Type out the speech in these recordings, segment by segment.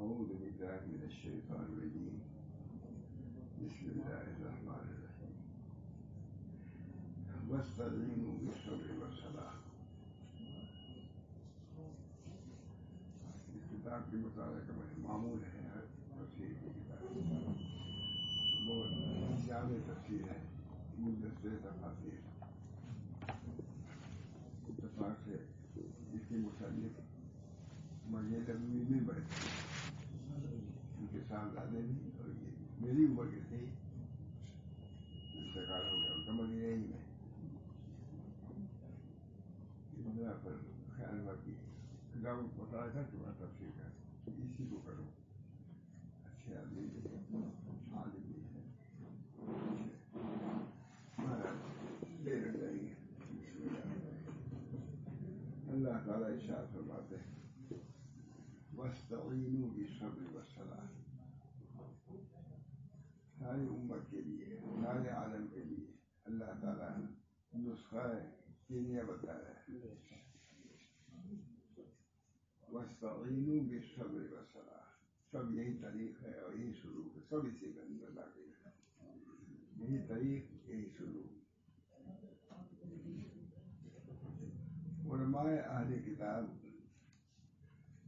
أعوذ بالله من الشيطان الرجيم. بسم الله الرحمن الرحيم. واستعينوا بالصبر والصلاة. اس کتاب کے مطالعے کا معمول ہے ہر تفسیر کی کتاب بہت جامع تفسیر ہے. گلدستے تفاسیر اتفاق سے اس کے مصنف مجھے لمبی میں بڑے ان کے صاحبزادے بھی اور یہ میری عمر کے تھے انتقال ہو گیا ان کا مدینہ ہی میں. اتنا پر خیال ہوا کہ کتاب مطالعہ کر چکا تفسیر کا اسی کو کروں. اچھے آدمی بھی ہے عالم بھی ہے مہاراج بے رنگی ہے. اللہ تعالیٰ ارشاد فرماتے ہیں واستعینوا بالصبر والصلاة. ساری امت کے لیے سارے عالم کے لیے اللہ تعالیٰ نسخہ کیمیا بتا رہا ہے. واستعینوا بالصبر والصلاة. سب یہی طریق ہے اور یہی سلوک ہے. سب اسی کا اللہ کے یہی طریق یہی سلوک. علماء اہل کتاب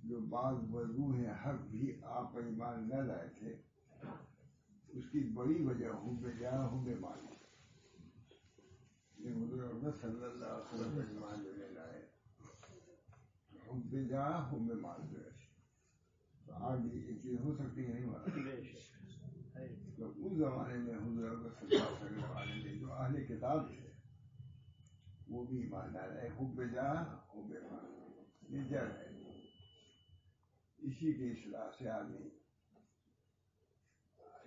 جو بعض وضوح حق بھی آپ پر ایمان نہ لائے تھے اس کی بڑی وجہ حب جاہ حب مال. یہ حضور صلی اللہ علیہ وسلم پر ایمان لینے لائے حب جاہ حب مال جو ہے تو آج بھی ایک چیز ہو سکتی ہے نہیں مانا. تو اس زمانے میں حضور صلی اللہ علیہ وسلم جو اہل کتاب تھے وہ بھی ایمان نہ لائے. حب جاہ حب مال یہ جڑ ہے. اسی کی اصلاح سے آدمی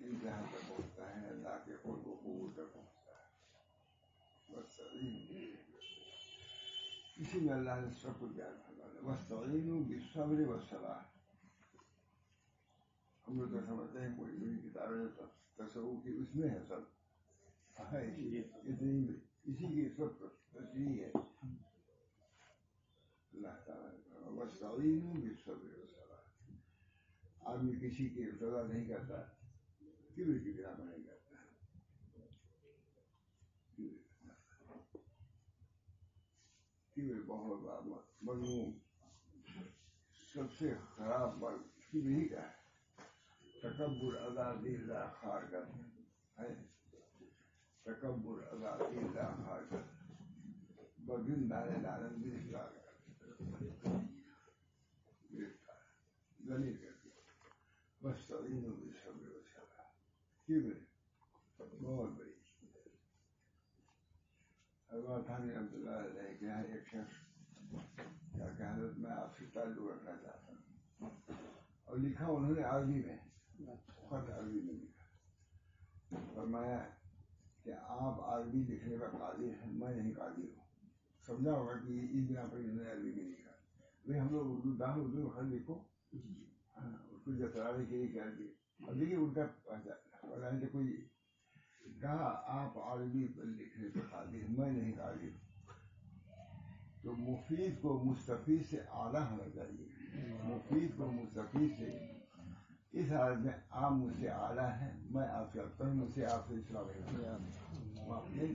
انتہا تک پہنچتا ہے اللہ کے قرب و قبول تک پہنچتا ہے. اسی میں اللہ نے سب کچھ بیان فرمایا واستعینوا بالصبر والصلاة. ہم لوگ تو سمجھتے ہیں کوئی بڑی کتابیں تصوف کی اس میں ہے سب ہے اسی کی سب تشریح ہے. اللہ تعالیٰ واستعینوا بالصبر والصلاة. آدمی کسی کی ابتدا نہیں کرتا کبر کی بنا پر نہیں کرتا. کبر بہت بڑا مذموم سب سے خراب مرض کبر ہی کا ہے. تکبر عذاب اللہ خار کر ہے. تکبر عذاب اللہ خار کر بدن دانے دارن گرفتار کر ذلیل کر دیا. واستعینوا بالصبر والصلاة. کبر بہت بڑی حضرت تھانوی رحمۃ اللہ علیہ کے یہاں ایک شخص کیا کہ حضرت میں آپ سے تعلق رکھنا چاہتا ہوں اور لکھا انہوں نے عربی میں خط عربی میں لکھا. فرمایا کہ آپ عربی لکھنے کا قادر ہیں میں نہیں قادر ہوں. سمجھا ہوگا کہ اس بنا پر انہوں نے عربی میں لکھا. بھائی ہم لوگ اردو دان اردو میں خط لکھو اس کو جترانے کے لیے کہہ دی. اب دیکھیے ان کا پہچان سے کوئی کہا آپ عربی پر لکھنے پر قادر ہیں میں نہیں قادر ہوں. تو مفید کو مستفید سے اعلیٰ ہونا چاہیے. مفید کو مستفید سے اس حالت میں آپ مجھ سے اعلیٰ ہیں میں آپ سے افضل ہوں. مجھ سے آپ سے اسلام نہیں.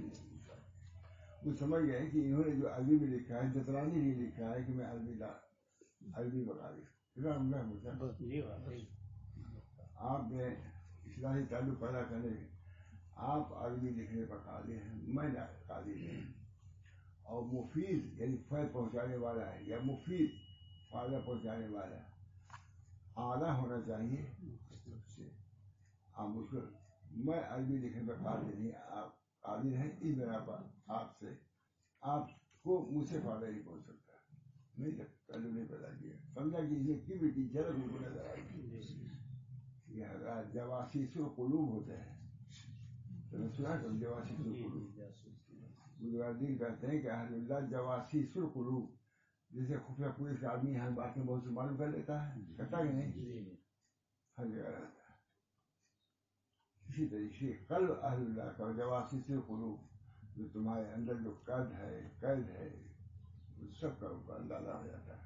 وہ سمجھ گئے کہ انہوں نے جو عربی میں لکھا ہے جترانے کے لیے لکھا ہے کہ میں عربی بتا دی. آپ نے اصلاحی تعلق پیدا کرنے کے آپ عربی لکھنے پر قادر ہیں میں قادر نہیں. اور مفید یعنی فائدہ پہنچانے والا ہے یا مفید فائدہ پہنچانے والا اعلیٰ ہونا چاہیے. آپ مجھ کو میں عربی لکھنے پر قادر نہیں. آپ قادر ہیں اس بنا پر آپ کو مجھ سے فائدہ نہیں پہنچ سکتا. نہیں تعلق نہیں پیدا کیا. سمجھا کہ یہ کبر کی جھلک ان کو نظر آئی. یہ حضرات جواسیس القلوب ہوتے ہیں. سنا کہ جواسیس القلوب بزرگان کہتے ہیں کہ اہل اللہ جواسیس القلوب. جیسے خفیہ پولیس کا آدمی ہر بات میں بہت سے معلوم کر لیتا ہے کرتا کہ نہیں ہر جگہ رہتا ہے. اسی طریقے قلب اہل اللہ کا جواسیس القلوب جو تمہارے اندر جو قید ہے سب کا اوپر اندازہ ہو جاتا ہے.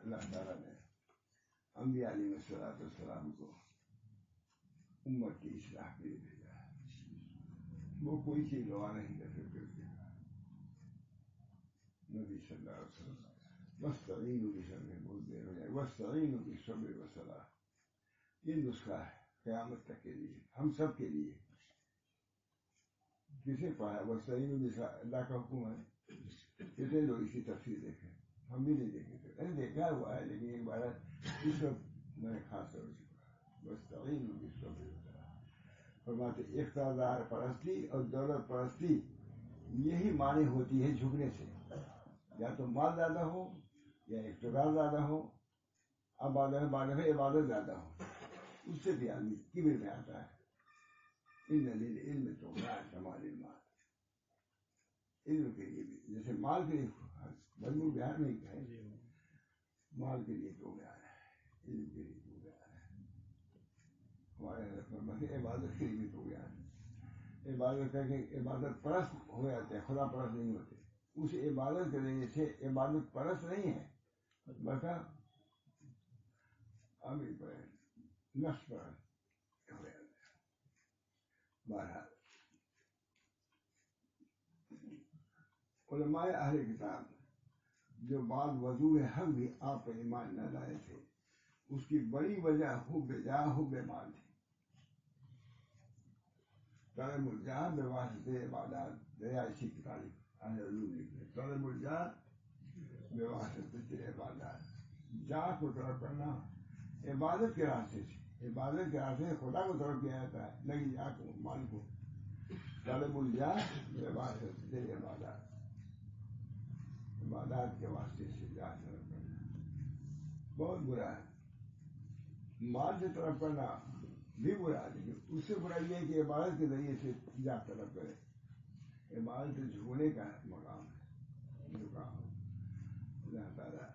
اللہ تعالیٰ نے انبیاء علیہ السلام کو امت کی اصلاح کے لیے بھیجا ہے، وہ کوئی چیز گوا نہیں کر سکتے۔ نبی صلی اللہ علیہ وسلم وَاسْتَعِينُوا بِالصَّبْرِ، بہت دیر ہو جائے، وَاسْتَعِينُوا بِالصَّبْرِ وَالصَّلَاةِ، یہ نسخہ ہے قیامت تک کے لیے، ہم سب کے لیے۔ کسے پڑھا وَاسْتَعِينُوا بِالصَّبْرِ، اللہ کا حکم ہے، کتنے لوگ اسی تفسیر دیکھے، ہم بھی نہیں دیکھے تھے، نہیں دیکھا ہوا ہے، لیکن ایک بار اس وقت میں نے خاص طور سے پڑھا وَاسْتَعِينُوا بِالصَّبْرِ وَالصَّلَاةِ۔ فرماتے اقتدار پرستی اور دولت پرستی یہی معنی ہوتی ہے جھکنے سے، یا تو مال زیادہ ہو یا اقتدار زیادہ ہو، اب عبادت زیادہ ہو، اس سے بھی آدمی کبر میں آتا ہے۔ ان للعلم طغیان کما للمال، علم کے لیے بھی جیسے مال کے لیے مجموع بیان نہیں کہے، مال کے لیے طغیان ہے، علم کے لیے طغیان ہے، ہمارے فرماتے عبادت کے لیے بھی طغیان ہے۔ عبادت کر کے عبادت پرست ہو جاتے ہیں، خدا پرست نہیں ہوتے، اس عبادت کے ذریعے سے عبادت پرست نہیں ہے، بلکہ امیر پر نفس پر ہو جاتا ہے۔ بہرحال علماء اہل کتاب جو بعد وضوح حق بھی آپ پر ایمان نہ لائے تھے، اس کی بڑی وجہ حب جاہ حب مال تھی۔ طلب الجاہ بواسطہ عبادات، اسی کی تعریف اہل علوم لکھتے ہیں، طلب الجاہ بواسطہ عبادات، جاہ کو طلب کرنا عبادت کے راستے سے، عبادت کے راستے سے خدا کو طلب کیا جاتا ہے، نہ کہ جاہ کو، مال کو۔ طلب الجاہ بواسطہ عبادات، عبادات کے واسطے سے جاہ طلب کرنا بہت برا ہے۔ مال سے طلب کرنا بھی برا ہے، لیکن اس سے برا یہ ہے کہ عبادت کے ذریعے سے جاہ طلب کرے۔ عبادت جھکنے کا مقام ہے، جھکاؤ۔ اللہ تعالیٰ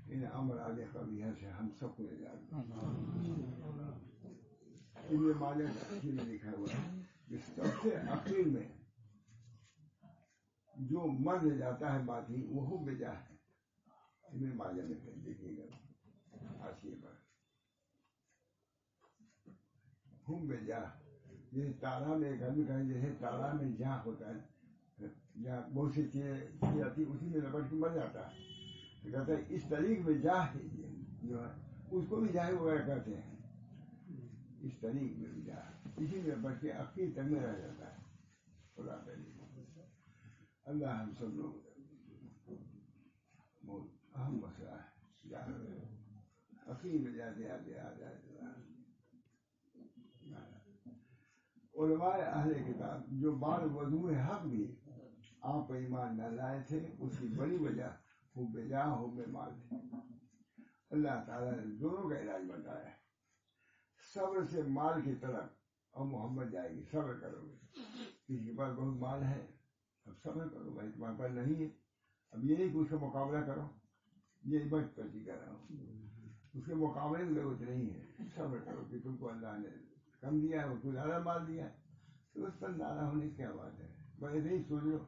ان امراض قبیحہ سے ہم سب کو نجات دے۔ ابن ماجہ میں لکھا ہوا ہے کہ سب سے اخیر میں جو مر جاتا ہے باقی وہ حب جاہ ہے۔ ابن ماجہ میں دیکھیے گا حاشیے پر، حب جاہ، جیسے تالاب میں ایک آدمی کہیں جیسے تالاب میں جاہ ہوتا ہے، جہاں بہت سی چیزیں جاتی اسی میں لپٹ کے مر جاتا ہے، تو کہتا ہے اس طریق میں جاہ جو ہے اس کو بھی جاہ وغیرہ کہتے ہیں، اس طریق میں بھی جاہ اسی میں لپٹ کے اخیر تک میں رہ جاتا ہے۔ خدا تعالیٰ اللہ ہم سب لوگ بہت اہم مسئلہ ہے، اخیر میں جاتے آتے آ جائے۔ علماء اہل کتاب جو بعد وضوح حق بھی آپ پر ایمان نہ لائے تھے، اس کی بڑی وجہ حب جاہ حب مال تھی۔ اللہ تعالیٰ نے دونوں کا علاج بتایا ہے، صبر سے مال کی طرف اور محبت جائے گی، صبر کرو گے، کسی کے پاس بہت مال ہے اب صبر کرو، بھائی تمہارے پاس نہیں ہے، اب یہ نہیں کہ اس کا مقابلہ کرو، یہ بچ پچی کر رہا ہوں، اس کے مقابلے کی ضرورت نہیں ہے، صبر کرو کہ تم کو اللہ نے کم دیا ہے، اس کو زیادہ مال دیا ہے، تو اس پر ناراض ہونے کی کیا بات ہے؟ بس ایسے ہی سوچ لو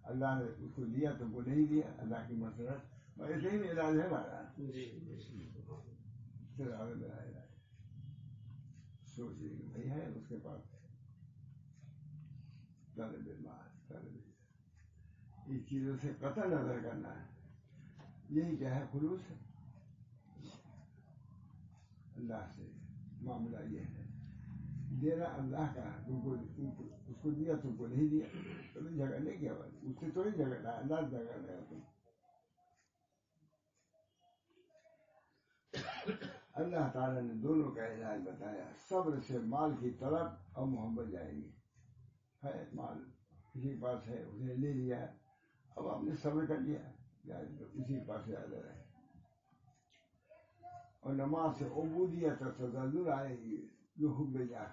اللہ نے اس کو دیا تم کو نہیں دیا، اللہ کی مسرت، اور ایسے ہی علاج ہے ہمارا، میرا علاج سوچ رہی بھائی ہے اس کے پاس طلب مال، طلب اس چیزوں سے قطع نظر کرنا ہے، یہی کیا ہے خلوص ہے اللہ سے۔ معاملہ یہ ہے دینا اللہ کا ہے، تم کو اس کو دیا تم کو نہیں دیا، تمہیں جھگڑنے کی بات، اس سے تھوڑی جھگڑنا ہے، اللہ جھگڑ رہے ہو تم۔ اللہ تعالیٰ نے دونوں کا علاج بتایا، صبر سے مال کی طلب اور محبت جائے گی۔ ہے مال کسی کے پاس ہے، اس نے لے لیا، اب آپ نے صبر کر لیا، اسی کے پاس زیادہ رہے، اور نماز سے عبودیت اور تذلل آئے گی جو حب جاہ،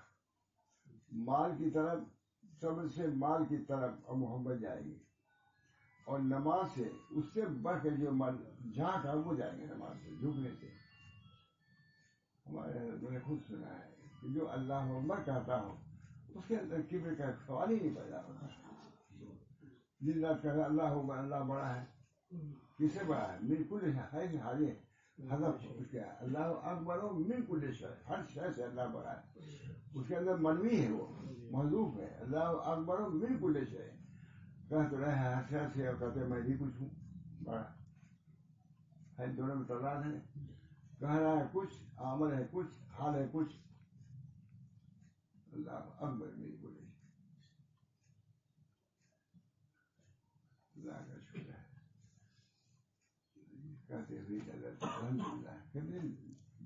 مال کی طرف، صبر سے مال کی طرف اور محبت جائے گی، اور نماز سے اس سے بڑھ کے جو جہاں کا وہ جائیں گے، نماز سے جھکنے سے۔ ہمارے میں نے خود سنا ہے کہ جو اللہ اکبر کہتا ہو اس کے اندر کبر کا سوال ہی نہیں پیدا ہوتا، دن رات کہتا اللہ اکبر، اللہ بڑا ہے، کس سے بڑا ہے؟ من کل شے حاضر حذف اس کے اللہ اکبر من کل شے، ہر شے سے اللہ بڑا ہے. اس کے اندر منوی ہے، وہ محذوف ہے. اللہ اکبر من کل شے کہہ تو رہے ہیں ہر شے سے، اور کہتے میں بھی کچھ ہوں بڑا ہے. دونوں میں تضاد ہے. کہہ رہا ہے کچھ، عمل ہے کچھ، حال ہے کچھ. اللہ اکبر من کل شے. اللہ کا شکر ہے. کہتے ہوئے الحمد للہ. کتنے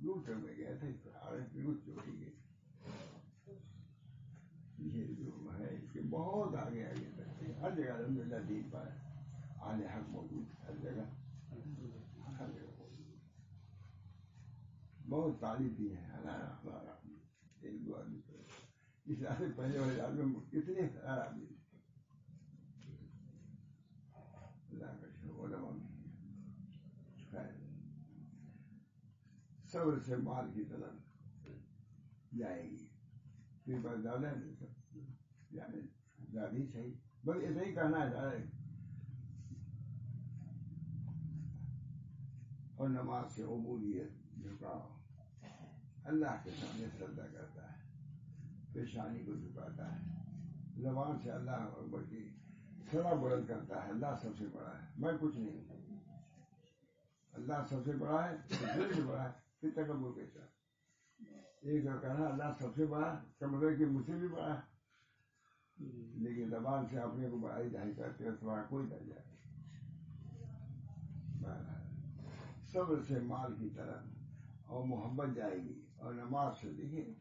دور تک میں گیا تھا، عارف لوٹ جو ہی گئی. یہ جو ہے اس کے بہت آگے آگے تک ہر جگہ الحمد للہ دین پائے. آنے حق موجود ہر جگہ، ہر جگہ موجود. بہت تعریف دی ہے ہمارا ایک دو آدمی. اس سے پہلے والے آدمی کتنے آدمی اللہ کا شکر. علماء صبر سے مال کی طلب جائے گی. پھر بس زیادہ یعنی زیادہ ہی صحیح، بس ایسا ہی کہنا ہے زیادہ. اور نماز سے عبودیت جھکاؤ، اللہ کے سامنے سجدہ کرتا ہے، پیشانی کو جھکاتا ہے. زبان سے اللہ اکبر کی سدا بلند کرتا ہے. اللہ سب سے بڑا ہے، میں کچھ نہیں ہوں. اللہ سب سے بڑا ہے، دل سے بڑا ہے، پھر تکبر کیسا؟ ایک اور کہنا اللہ سب سے بڑا کا مطلب کہ مجھ سے بھی بڑا ہے، لیکن زبان سے اپنے کو بڑائی ظاہر کرتے ہیں، تمہارا کوئی درجہ نہیں. صبر سے مال کی طرف اور محبت جائے گی. اور نماز سے دیکھیں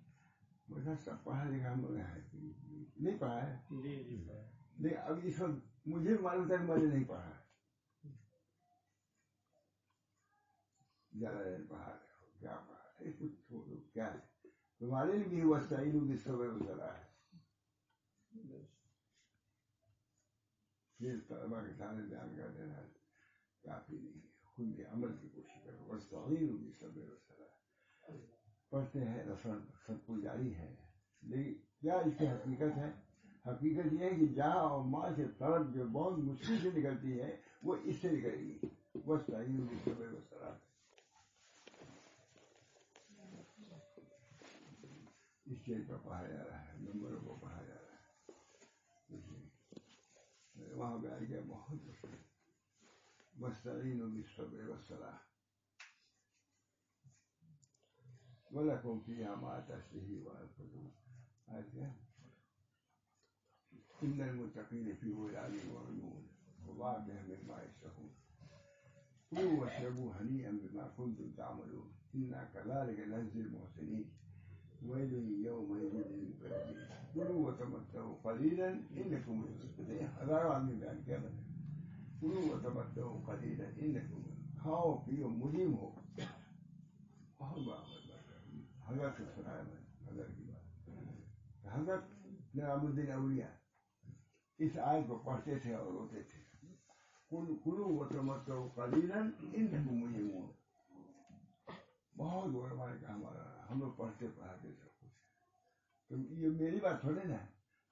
مجھے سب پڑھا لکھا ہے، نہیں پڑھا ہے لیکن اب اس وقت مجھے معلوم تھا کہ میں نے نہیں پڑھا ہے. زیادہ دیر پڑھا کیا پڑھا ہے، کچھ چھوڑو کیا ہے تمہارے لیے بھی. وسطین بھی صبر وسلا ہے. پھر طلبا کے سامنے بیان کر دینا کافی نہیں، خود بھی عمل کی کوشش کرو. وسطین بھی صبر وسلا پڑھتے ہیں، رسم سب کو جاری ہے، لیکن کیا اس کی حقیقت ہے؟ حقیقت یہ ہے کہ جہاں اور ماں سے طلب جو بہت مشکل سے نکلتی ہے وہ اس سے نکلے گی. وسطین بھی صبر وسلا اسٹیج پر پڑھا جا رہا ہے، نمبروں کو پڑھا جا رہا ہے. وہاں پہ آ گیا بہت مشکل. وسطین بھی صبر وسلا وَلَكُمْ فِيهَا مَا تَشْتَهِي وَأَنفُسُكُمْ إِنَّ الْمُتَّقِينَ فِي ظِلَالٍ وَعُيُونٍ وَفَوَاكِهَ مِمَّا يَشْتَهُونَ كُلُوا وَاشْرَبُوا هَنِيئًا بِمَا كُنتُمْ تَعْمَلُونَ إِنَّا كَذَلِكَ نَجْزِي الْمُحْسِنِينَ وَيْلٌ يَوْمَئِذٍ لِّلْمُكَذِّبِينَ كُلُوا وَتَمَتَّعُوا قَلِيلًا إِنَّكُم مُّجْرِمُونَ. ہزاروں آدمی بیان کیا میں نے. كُلُوا وَتَمَتَّعُوا قَلِيلًا إِنَّكُم کھاؤ پیو مجرم ہو. بہت بڑا حضرت سے سنایا میں حضرت کی بات. حضرت نظام الدین اولیاء اس آیت کو پڑھتے تھے اور روتے تھے. کلوا وتمتعوا قلیلا انکم مجرمون. بہت علماء نے کہا ہمارا ہم لوگ پڑھتے پڑھاتے سب کچھ. تو یہ میری بات تھوڑے نا.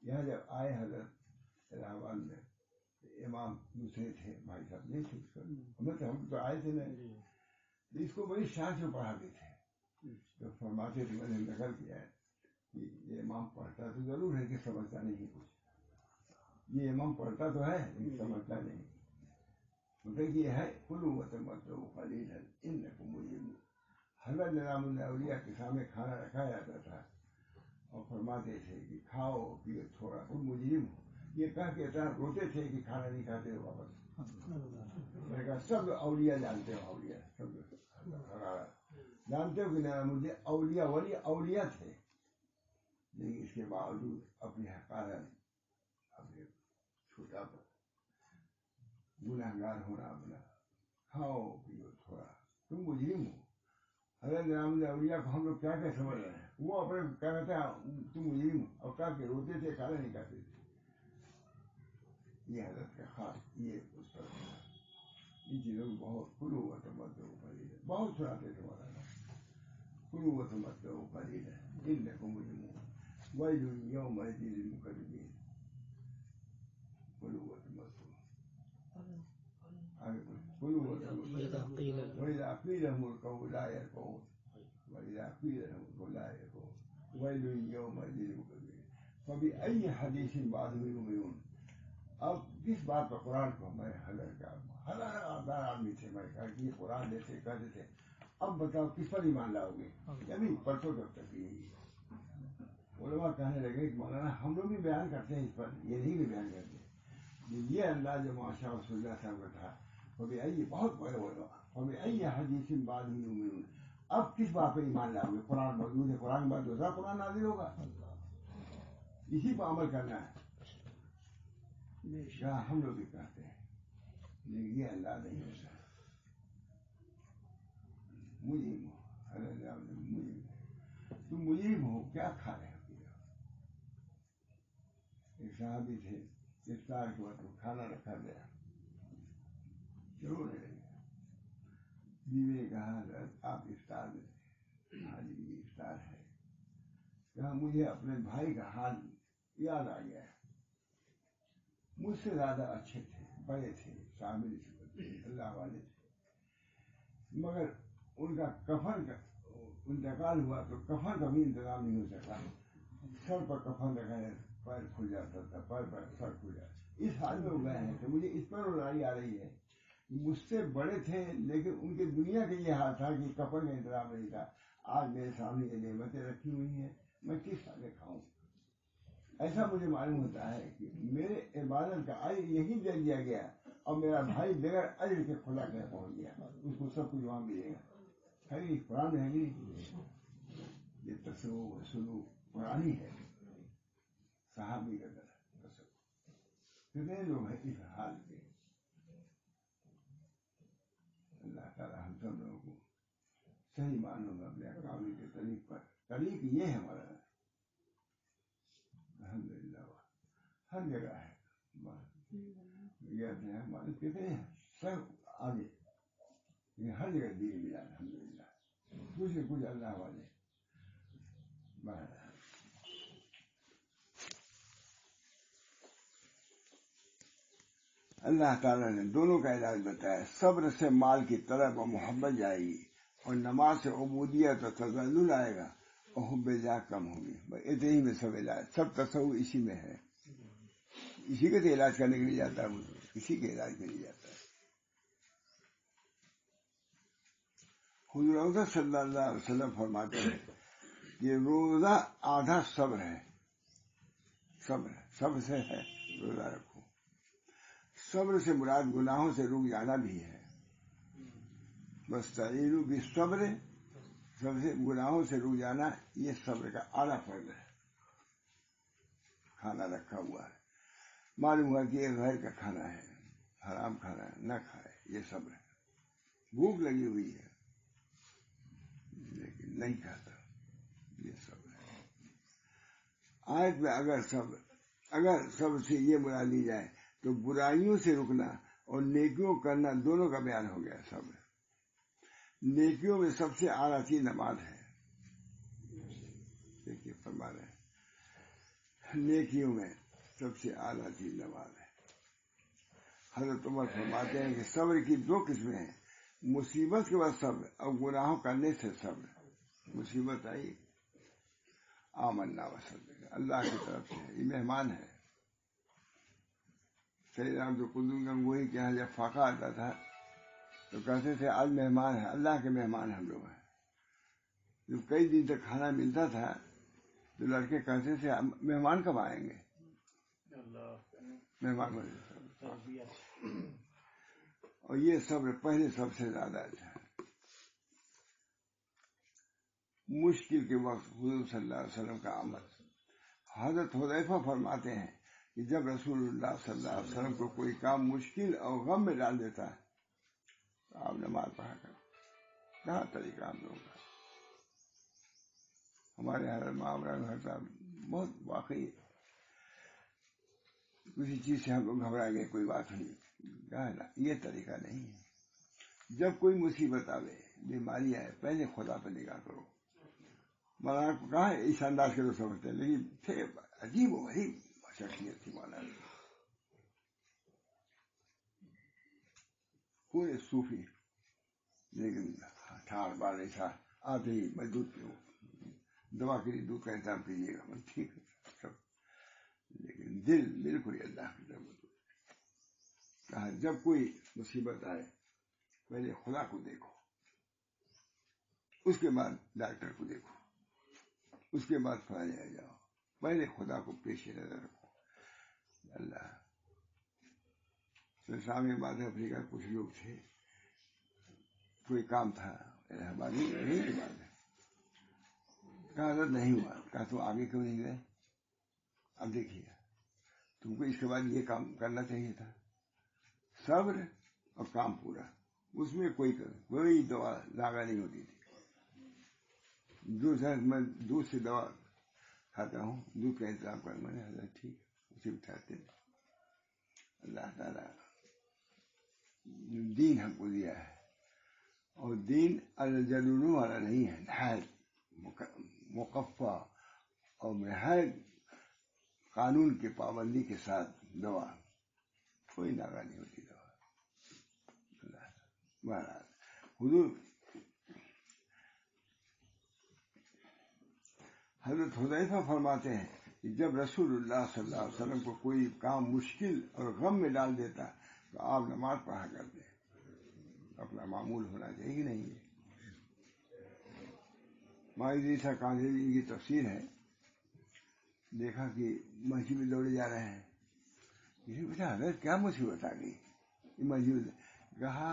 یہاں جب آئے حضرت الہ آباد میں امام دوسرے تھے بھائی صاحب نہیں تھے، ہم تو آئے تھے نا، اس کو بڑی شان سے پڑھاتے تھے. جو فرماتے تھے میں نے نقل کیا ہے کہ یہ امام پڑھتا تو ضرور ہے کہ سمجھتا نہیں کچھ. یہ امام پڑھتا تو ہے لیکن سمجھتا نہیں. مطلب یہ ہے کلوا وتمتعوا قلیلا انکم مجرمون. حضرت نظام الاولیاء کے سامنے کھانا رکھا جاتا تھا اور فرماتے تھے کہ کھاؤ پیو تھوڑا تم مجرم ہو. یہ کہہ کے اتنا روتے تھے کہ کھانا نہیں کھاتے تھے واپس. میں نے کہا سب اولیاء جانتے ہو، اولیاء سب جانتے ہو کہ نظام الدین اولیاء ولی اولیاء تھے، لیکن اس کے باوجود اپنی حقارت اپنے چھوٹا گناہ گار ہونا اپنا کھاؤ پیو تھوڑا تم مجرم ہو. حضرت نظام الدین اولیاء کو ہم لوگ کیا کیا سمجھ رہے ہیں؟ وہ اپنے کیا کہتے ہیں تم مجرم ہو اور کہا کہ روتے تھے کھانا نہیں کھاتے تھے. یہ حضرت کا خاص یہ اس پر ان چیزوں کو بہت کلوا وتمتعوا قلیلا بہت سناتے تھے مولانا. کلوا وتمتعوا قلیلا انکم مجرمون ویل یومئذ للمکذبین. کلوا وتمتعوا وإذا قيل لهم اركعوا لا يركعون وإذا قيل لهم اركعوا لا يركعون ويل يومئذ للمكذبين فبأي حديث بعده يؤمنون. اب کس بات پر قرآن کو میں ہزار آدمی تھے، میں کہا کہ قرآن جیسے کہتے تھے، اب بتاؤ کس پر ایمان لاؤ گے؟ ابھی پرسوں جب تک یہی علماء کہنے لگے کہ مولانا ہم لوگ بھی بیان کرتے ہیں اس پر، یہ نہیں بھی بیان کرتے یہ اللہ جو معاشرہ رسول اللہ صاحب کا تھا کبھی آئیے بہت بڑے علماء کبھی آئیے حدیث بعد میں اب کس بات پہ ایمان لاؤ گے؟ قرآن موجود ہے، قرآن کے بعد دوسرا قرآن نازل ہوگا، اسی پر عمل کرنا ہے. ہم لوگ بھی کہتے ہیں لیکن یہ اللہ نہیں ہوتا. مجیب ہو، تم مجیب ہو، کیا کھا رہے ہو؟ ایک صحابی تھے، افطار کے وقت کھانا رکھا گیا، ضرور ہے بیوی نے کہا آپ افطار میں تھے؟ ہاں جی افطار ہے. کہا مجھے اپنے بھائی کا حال یاد آ گیا ہے، مجھ سے زیادہ اچھے تھے، بڑے تھے، شامل تھے، اللہ والے تھے، مگر ان کا کفن کا انتقال ہوا تو کفن کا بھی انتظام نہیں ہو سکا. سر پر کفن رکھا ہے، پیر کھل جاتا تھا، پیر پر سر کھل جاتا. اس حال میں ہو گئے ہیں تو مجھے اس پر رڑائی آ رہی ہے. مجھ سے بڑے تھے لیکن ان کے دنیا کے یہ حال تھا کہ کفن کا انتظام نہیں تھا. آج میرے سامنے یہ نعمتیں رکھی ہوئی ہیں، میں کس طرح کھاؤں؟ ایسا مجھے معلوم ہوتا ہے کہ میرے عبادت کا اجر یہی دے دیا گیا اور میرا بھائی بغیر اجر کے خدا کے پہنچ گیا، اس کو سب کچھ وہاں ملے گا. خیر قرآن ہے نہیں، یہ تصوف سلوک قرآنی ہے، صحابی کا تصوف. کتنے لوگ ہیں اس حال کے؟ اللہ تعالیٰ ہم سب لوگوں کو صحیح معنوں میں اپنے اقاوی کے طریق یہ ہے ہمارا الحمدللہ ہر جگہ ہے. ہمارے کتنے ہیں سب آگے، یہ ہر جگہ دین ملا الحمدللہ، کچھ سے کچھ اللہ والے. اللہ تعالیٰ نے دونوں کا علاج بتایا. صبر سے مال کی طلب اور محبت جائے گی، اور نماز سے عبودیت اور تذلل آئے گا اور حب ذات کم ہوگی. اتنے ہی میں سب علاج، سب تصور اسی میں ہے. اسی کے تو علاج کرنے کے لیے جاتا ہے، اسی کے علاج کے لیے جاتا ہے. حضور اکرم صلی اللہ علیہ وسلم فرماتے ہیں کہ روزہ آدھا صبر ہے. صبر سے ہے روزہ رکھو. صبر سے مراد گناہوں سے رک جانا بھی ہے. واستعینوا بالصبر، سب سے گناہوں سے رک جانا یہ صبر کا اعلیٰ فرض ہے. کھانا رکھا ہوا ہے، معلوم ہوا کہ یہ غیر کا کھانا ہے، حرام کھانا ہے، نہ کھائے، یہ صبر ہے. بھوک لگی ہوئی ہے لیکن نہیں کھاتا، یہ صبر ہے. آیت میں اگر صبر سے یہ مراد لی جائے تو برائیوں سے رکنا اور نیکیوں کرنا دونوں کا بیان ہو گیا. صبر نیکیوں میں سب سے اعلیٰ چیز نماز ہے. دیکھیے فرما رہے ہیں نیکیوں میں سب سے اعلیٰ چیز نماز ہے. حضرت عمر فرماتے ہیں کہ صبر کی دو قسمیں ہیں، مصیبت کے بعد صبر اور گناہوں کرنے سے صبر. مصیبت آئی آمنا وصدق، اللہ کی طرف سے یہ مہمان ہے. سیدنا عبد القدوس گنگوہی کے یہاں جب فاقہ آتا تھا تو کہتے تھے آج مہمان ہے، اللہ کے مہمان ہم لوگ ہیں. جب کئی دن تک کھانا ملتا تھا تو لڑکے کہتے تھے مہمان کب آئیں گے؟ مہمان اور یہ صبر پہلے سب سے زیادہ اچھا ہے. مشکل کے وقت حضور صلی اللہ علیہ وسلم کا عمل. حضرت حذیفہ فرماتے ہیں کہ جب رسول اللہ صلی اللہ علیہ وسلم کو کوئی کام مشکل اور غم میں ڈال دیتا ہے تو آپ نماز پڑھا کر. کہاں طریقہ ہم لوگوں کا؟ ہمارے حضرت معاملہ بہت واقعی کسی چیز سے ہم لوگ گھبرا گئے، کوئی بات نہیں، یہ طریقہ نہیں ہے. جب کوئی مصیبت آئے، بیماری آئے، پہلے خدا پہ نگاہ کرو. مولانا کو کہا ہے اس انداز کے تو سمجھتے ہیں لیکن تھے عجیب و غریب شخصیت تھی مولانا. پورے صوفی، لیکن ٹھاڑ بار ایسا آتے ہی میں دودھ پیوں، دوا کے لیے دودھ کا انتظام کیجیے گا، میں ٹھیک ہے سب، لیکن دل بالکل اللہ کی طرف کہا جب کوئی مصیبت آئے پہلے خدا کو دیکھو، اس کے بعد ڈاکٹر کو دیکھو، اس کے بعد فلاں جاؤ، پہلے خدا کو پیش نظر رکھو۔ اللہ سامنے بات افریقہ کچھ لوگ تھے، کوئی کام تھا ہماری نہیں بات ہے، کہا حضرت نہیں ہوا، کہا تو آگے کیوں نہیں گئے؟ اب دیکھیے تم کو اس کے بعد یہ کام کرنا چاہیے تھا، صبر اور کام پورا، اس میں کوئی دوا لاگا نہیں ہوتی تھی۔ میں دودھ سے دوا کھاتا ہوں، دودھ کا انتظام کر، میں نے حضرت ٹھیک اسے اٹھاتے ہیں۔ اللہ تعالیٰ دین ہم کو دیا ہے، اور دین الجلولو والا نہیں ہے، نہایت مقفع اور نہایت قانون کی پابندی کے ساتھ دوا، کوئی ناغا نہیں ہوتی دوا۔ بہرحال حضرت حذیفہ فرماتے ہیں کہ جب رسول اللہ صلی اللہ علیہ وسلم کو کوئی کام مشکل اور غم میں ڈال دیتا تو آپ نماز پڑھا کرتے، اپنا معمول ہونا چاہیے نہیں ہے۔ ماجد کاندھری کی تفسیر ہے، دیکھا کہ مسجد میں دوڑے جا رہے ہیں، یہ پوچھا حضرت کیا مصیبت آ گئی؟ یہ مسجد، کہا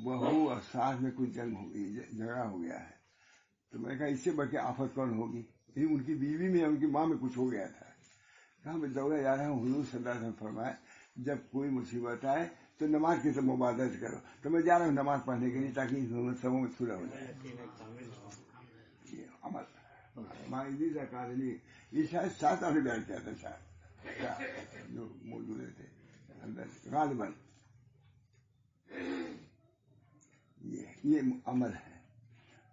بہو اور ساس میں کچھ جنگ ہو گئی، جھگڑا ہو گیا ہے، تو میں کہا اس سے بڑھ کے آفت کون ہوگی؟ ان کی بیوی میں ان کی ماں میں کچھ ہو گیا تھا، کہا میں دوڑے جا رہا ہوں، حضور صلی اللہ علیہ وسلم فرمایا جب کوئی مصیبت آئے تو نماز کی طرف مبادرت کرو، تو میں جا رہا ہوں نماز پڑھنے کے لیے تاکہ سبوں میں صلح ہو جائے۔ یہ عمل ماجد کاندھری، یہ شاید 7 نے بیان کیا تھا، شاید جو موجود تھے اندر غالباً، یہ عمل ہے۔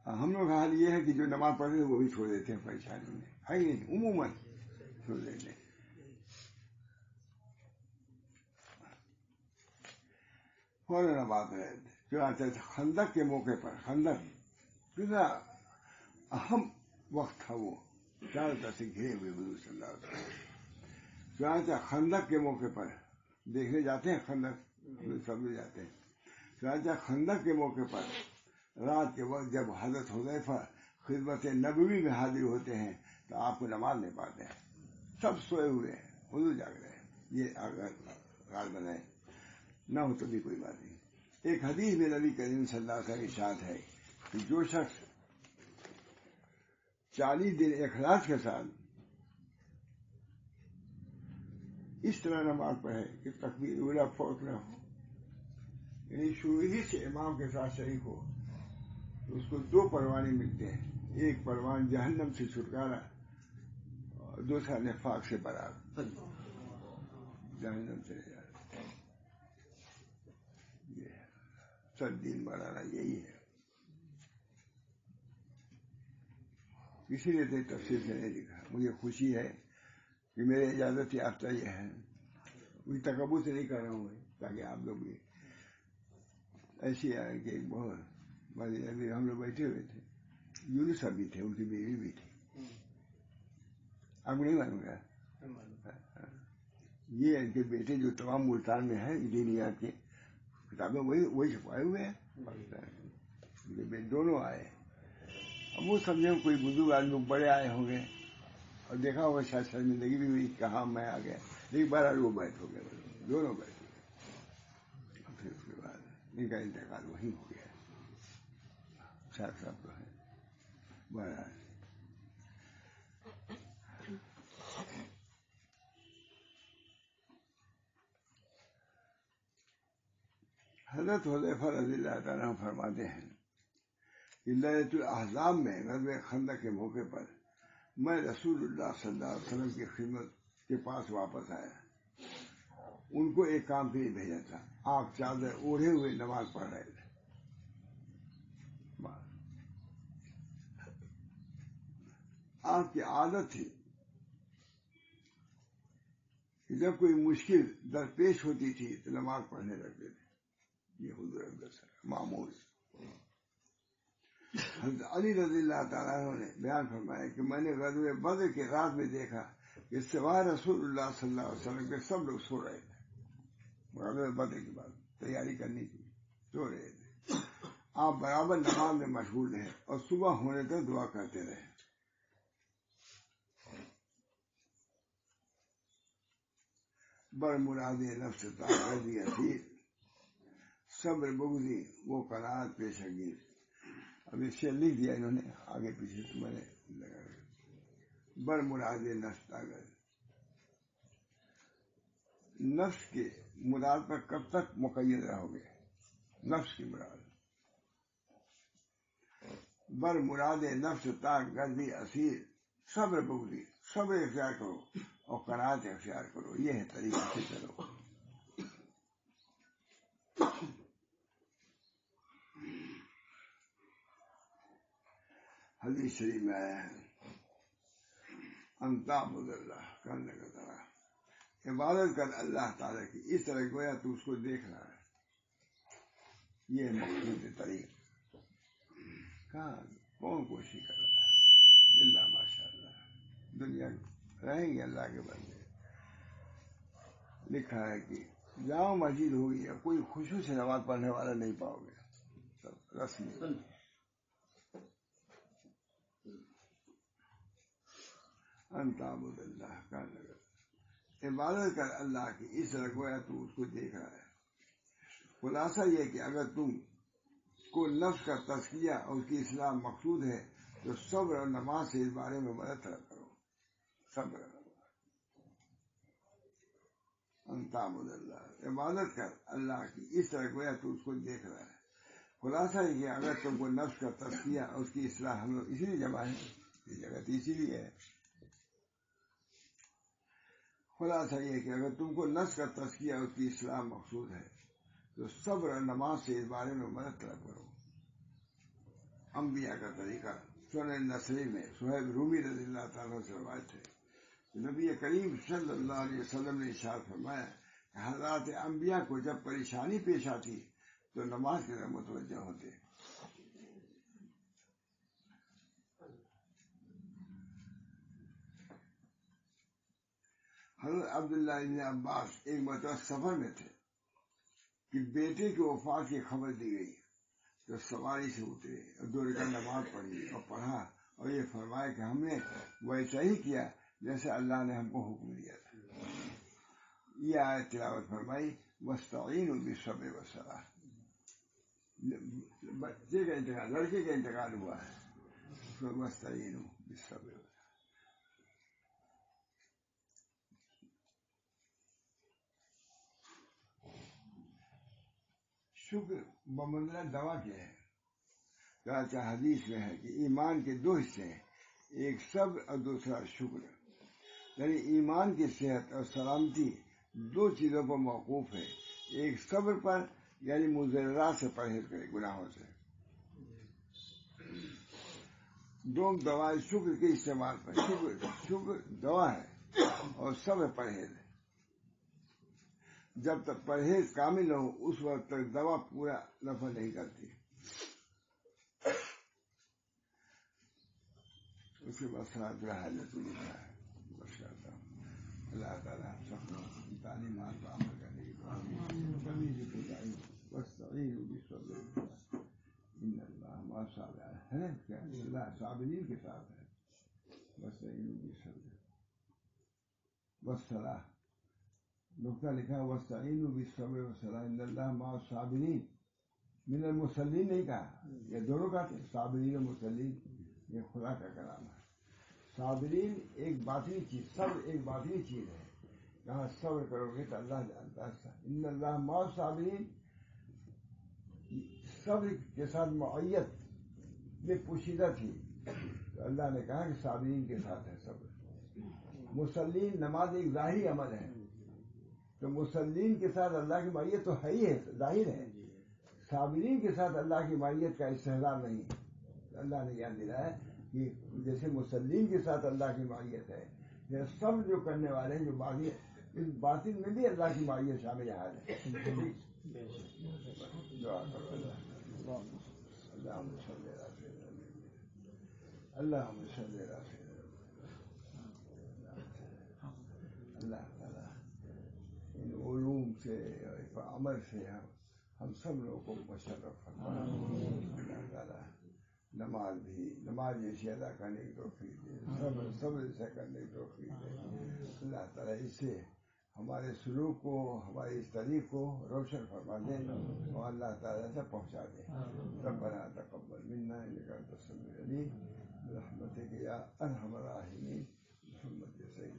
ہم لوگ کا حال یہ ہے کہ جو نماز پڑھتے ہیں وہ بھی چھوڑ دیتے ہیں، پریشانی میں ہے ہی نہیں، عموماً چھوڑ دیتے ہیں۔ فوراً نماز پڑھتے ہیں۔ چنانچہ خندق کے موقع پر، خندق کتنا اہم وقت تھا، وہ چاروں طرف سے گھرے ہوئے حضور صلی اللہ علیہ وسلم، چنانچہ خندق کے موقع پر دیکھنے جاتے ہیں، خندق سمجھے جاتے ہیں، چنانچہ خندق کے موقع پر رات کے وقت جب حضرت حذیفہ خدمت نبوی میں حاضر ہوتے ہیں تو آپ کو نماز نہیں پاتے ہیں، سب سوئے ہوئے ہیں، حضور جاگ رہے ہیں۔ یہ اگر غالباً ہے، نہ ہو تو بھی کوئی بات نہیں۔ ایک حدیث میں نبی کریم صلی اللہ علیہ وسلم کی ارشاد ہے کہ جو شخص 40 دن اخلاص کے ساتھ اس طرح نماز پڑھے کہ تکبیر اولیٰ فوت نہ ہو، یعنی شروع ہی سے امام کے ساتھ شریک ہو، تو اس کو 2 پروانے ملتے ہیں، ایک پروان جہنم سے چھٹکارا اور دوسرا نفاق سے برات، جہنم سے نجات۔ یہ سب دین بنانا یہی ہے، کسی نے تو تفصیل سے نہیں لکھا۔ مجھے خوشی ہے کہ میرے اجازت یافتہ یہ ہے، کوئی تکبر سے نہیں کر رہا ہوں میں، تاکہ آپ لوگ بھی ایسی آئے کہ بہت ابھی ہم لوگ بیٹھے ہوئے تھے، یونس بھی تھے، ان کی بیوی بھی تھی، آپ کو نہیں معلوم گا، یہ ان کے بیٹے جو تمام ملتان میں ہیں دینیات کی کتابیں وہی چھپائے ہوئے ہیں، ان کے بیٹے دونوں آئے، اب وہ سمجھے کوئی بزرگ آدمی بڑے آئے ہوں گے اور دیکھا ہوگا شاید شرمندگی بھی ہوئی، کہاں میں آ گیا، لیکن بہرحال وہ بیٹھ ہو گئے، دونوں بیٹھ ہو گئے، اور پھر اس کے بعد ان کا انتقال وہیں ہو گیا، ساتھ ساتھ تو ہے۔ بہرحال حضرت حذیفہ رضی اللہ تعالیٰ عنہ فرماتے ہیں کہ لیلۃ الاحزاب میں غزوہ خندق کے موقع پر میں رسول اللہ صلی اللہ علیہ وسلم کی خدمت کے پاس واپس آیا، ان کو ایک کام کے لیے بھیجا تھا، آپ چادر اوڑھے ہوئے نماز پڑھ رہے تھے، آپ کی عادت تھی کہ جب کوئی مشکل درپیش ہوتی تھی تو نماز پڑھنے لگتے تھے، یہ حضور معمول. حضرت علی رضی اللہ تعالیٰ عنہ نے بیان فرمایا کہ میں نے غزوہ بدر کی رات میں دیکھا کہ سوائے رسول اللہ صلی اللہ علیہ وسلم کے سب لوگ سو رہے تھے. غزوہ بدر کے بعد تیاری کرنے کی سو رہے تھے. آپ برابر نماز میں مشغول رہے اور صبح ہونے تک دعا کرتے رہے. بر مراد نفس طاقت اسیر صبر بغضی وہ قناعت پیشگیر. اب اس سے لکھ دیا انہوں نے آگے پیچھے سے میں نے لگا. بر مراد نفس طاقت نفس کے مراد پر کب تک مقید رہو گے؟ نفس کی مراد. بر مراد نفس طاقت اسیر صبر بغضی صبر اختیار کرو اور قناعت اختیار کرو. یہ ہے طریقہ سے چلو. حدیث شریف میں آیا ہے انتا عبد اللہ کرنے کا طرح عبادت کر اللہ تعالیٰ کی اس طرح گویا تو اس کو دیکھ رہا ہے. یہ مقصود طریقہ. کہاں کون کوشش کر رہا ہے؟ اللہ ماشاء اللہ دنیا رہیں گے اللہ کے بندے. لکھا ہے کہ جامع مسجد ہوگی یا کوئی خشوع سے نماز پڑھنے والا نہیں پاؤ گے. سب رسمی. انت عبد اللہ کا نگر عبادت کر اللہ کی اس طرح گویا تو اس کو دیکھ رہا ہے. خلاصہ یہ کہ اگر تم کو نفس کا تزکیہ اور اس کی اصلاح مقصود ہے تو صبر اور نماز سے اس بارے میں مدد طلب کرو. صبر انت عبد اللہ عبادت کر اللہ کی اس طرح گویا تو اس کو دیکھ رہا ہے. خلاصہ یہ کہ اگر تم کو نفس کا تزکیہ اور اس کی اصلاح ہم لوگ اسی لیے جمع ہے یہ جگہ تو اسی لیے ہے. خلاصہ یہ کہ اگر تم کو نفس کا تزکیہ اور اس کی اصلاح مقصود ہے تو صبر اور نماز سے اس بارے میں مدد طلب کرو. انبیاء کا طریقہ سنن نسائی میں صہیب رومی رضی اللہ تعالیٰ سے روایت ہے. نبی کریم صلی اللہ علیہ وسلم نے ارشاد فرمایا کہ حضرات انبیاء کو جب پریشانی پیش آتی تو نماز کی طرف متوجہ ہوتے. حضرت عبداللہ ابن عباس ایک مرتبہ سفر میں تھے کہ بیٹے کی وفات کی خبر دی گئی تو سواری سے اترے اور 2 رکعت نماز پڑھی اور پڑھا اور یہ فرمایا کہ ہم نے ویسا ہی کیا جیسے اللہ نے ہم کو حکم دیا تھا. یہ آیت تلاوت فرمائی واستعینوا بالصبر والصلاۃ. بچے کا انتقال لڑکے کا انتقال ہوا ہے واستعینوا بالصبر. شکر بمنزلہ دوا کیا ہے؟ چنانچہ حدیث میں ہے کہ ایمان کے 2 حصے ہیں ایک صبر اور دوسرا شکر. یعنی ایمان کی صحت اور سلامتی 2 چیزوں پر موقوف ہے. ایک صبر پر یعنی مضرات سے پرہیز کرے گناہوں سے. 2 دوا شکر کے استعمال پر. شکر دوا ہے اور صبر پرہیز ہے. جب تک پرہیز کامل نہ ہو اس وقت تک دوا پورا نفع نہیں کرتی. اس کے بعد صلاۃ الحاجت لکھا ہے. اللہ تعالیٰ سب تعلیمات پر عمل کرنے کی توفیق واستعینوا بالصبر ان اللہ مع الصابرین ہے. کیا اللہ صابرین کے ساتھ ہے. واستعینوا بالصبر والصلاۃ نقطہ لکھا واستعینوا بالصبر والصلاۃ ان اللہ مع الصابرین. من المصلین نہیں کہا. یہ دونوں کہتے ہیں صابرین و مصلین. یہ خدا کا کلام ہے. صابرین ایک باطنی چیز صبر ایک باطنی چیز ہے. کہاں صبر کرو گے تو اللہ جانتا ہے. ان اللہ مع الصابرین صبر کے ساتھ معیت میں پوشیدہ تھی تو اللہ نے کہا کہ صابرین کے ساتھ ہے صبر. مسلین نماز ایک ظاہری عمل ہے تو مسلین کے ساتھ اللہ کی معیت تو ہے ہی ہے ظاہر ہے. صابرین کے ساتھ اللہ کی معیت کا استحضار نہیں. اللہ نے یاد دلایا کہ جیسے مسلین کے ساتھ اللہ کی معیت ہے صبر جو کرنے والے ہیں جو باغی اس باطن میں بھی اللہ کی معیت شامل حال ہے. دعا کرو اللہ اللہم صلی علی سیدنا اللہم صلی علی سیدنا. اللہ تعالیٰ ان علوم سے عمل سے ہم سب لوگوں کو مشرف فرمائے. اللہ تعالیٰ نماز جیسی ادا کرنے کی توفیق دے, صبر سے کرنے کی توفیق دے. اللہ تعالیٰ اس سے ہمارے سلوک کو, ہمارے اس طریق کو روشن فرما دے اور اللہ تعالیٰ سے پہنچا دے. ربنا تقبل منا انک انت السمیع العلیم برحمتک یا ارحم الراحمین محمد سید